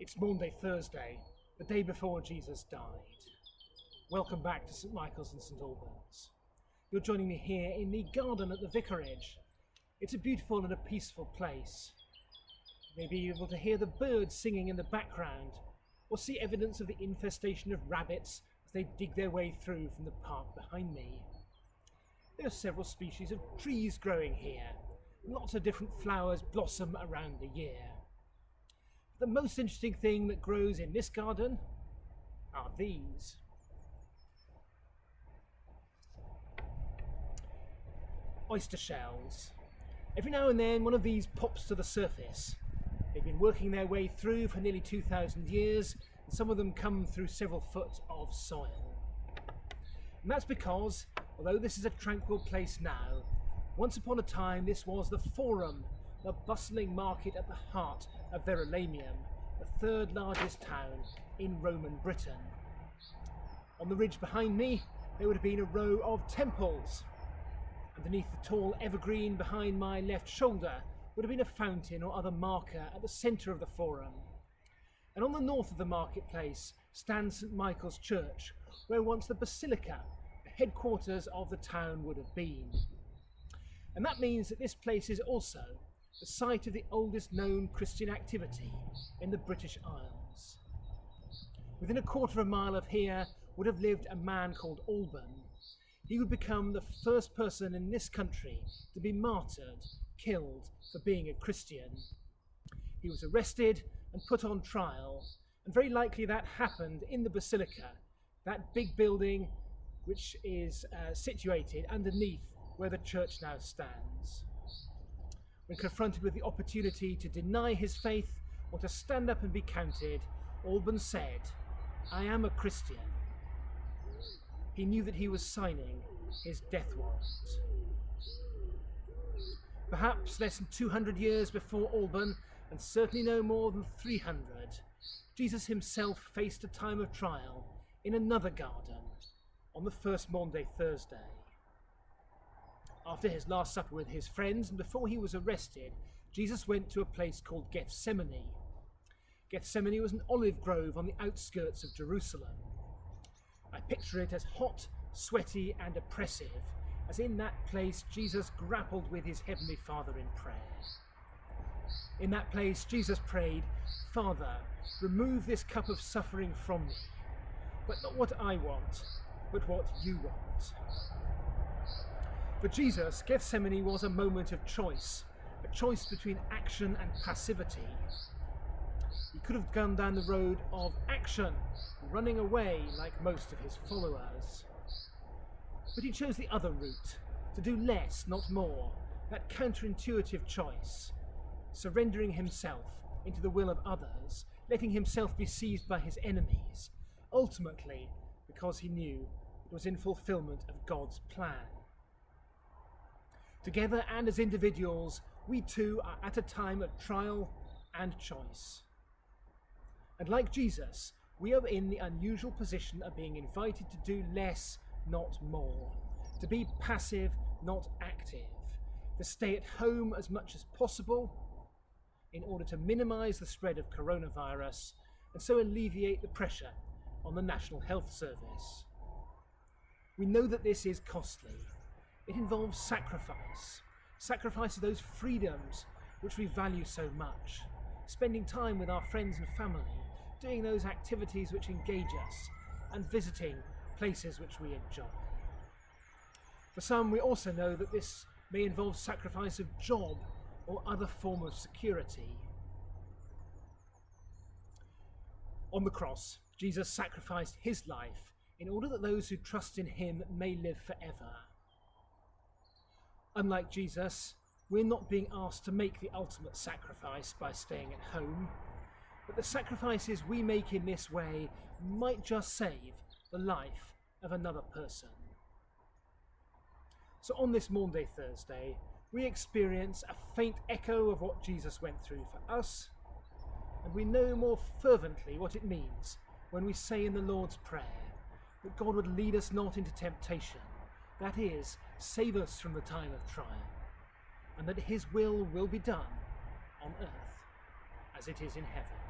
It's Maundy Thursday, the day before Jesus died. Welcome back to St Michael's and St Albans. You're joining me here in the garden at the Vicarage. It's a beautiful and a peaceful place. You may be able to hear the birds singing in the background, or see evidence of the infestation of rabbits as they dig their way through from the park behind me. There are several species of trees growing here. Lots of different flowers blossom around the year. The most interesting thing that grows in this garden are these. Oyster shells. Every now and then one of these pops to the surface. They've been working their way through for nearly 2,000 years, and some of them come through several foot of soil. And that's because, although this is a tranquil place now, once upon a time this was the Forum, the bustling market at the heart of Verulamium, the third largest town in Roman Britain. On the ridge behind me, there would have been a row of temples. Underneath the tall evergreen behind my left shoulder would have been a fountain or other marker at the centre of the Forum. And on the north of the marketplace stands St Michael's Church, where once the Basilica, the headquarters of the town, would have been. And that means that this place is also the site of the oldest known Christian activity in the British Isles. Within a quarter of a mile of here would have lived a man called Alban. He would become the first person in this country to be martyred, killed for being a Christian. He was arrested and put on trial, and very likely that happened in the Basilica, that big building which is situated underneath where the church now stands. When confronted with the opportunity to deny his faith or to stand up and be counted, Alban said, "I am a Christian." He knew that he was signing his death warrant. Perhaps less than 200 years before Alban, and certainly no more than 300, Jesus himself faced a time of trial in another garden on the first Maundy Thursday. After his Last Supper with his friends and before he was arrested, Jesus went to a place called Gethsemane. Gethsemane was an olive grove on the outskirts of Jerusalem. I picture it as hot, sweaty and oppressive, as in that place Jesus grappled with his Heavenly Father in prayer. In that place Jesus prayed, "Father, remove this cup of suffering from me, but not what I want, but what you want." For Jesus, Gethsemane was a moment of choice, a choice between action and passivity. He could have gone down the road of action, running away like most of his followers. But he chose the other route, to do less, not more, that counterintuitive choice, surrendering himself into the will of others, letting himself be seized by his enemies, ultimately because he knew it was in fulfillment of God's plan. Together and as individuals, we too are at a time of trial and choice. And like Jesus, we are in the unusual position of being invited to do less, not more, to be passive, not active, to stay at home as much as possible in order to minimise the spread of coronavirus and so alleviate the pressure on the National Health Service. We know that this is costly. It involves sacrifice of those freedoms which we value so much, spending time with our friends and family, doing those activities which engage us, and visiting places which we enjoy. For some, we also know that this may involve sacrifice of job or other form of security. On the cross, Jesus sacrificed his life in order that those who trust in him may live forever. Unlike Jesus, we're not being asked to make the ultimate sacrifice by staying at home, but the sacrifices we make in this way might just save the life of another person. So on this Maundy Thursday, we experience a faint echo of what Jesus went through for us, and we know more fervently what it means when we say in the Lord's Prayer that God would lead us not into temptation, that is, save us from the time of trial, and that his will be done on earth as it is in heaven.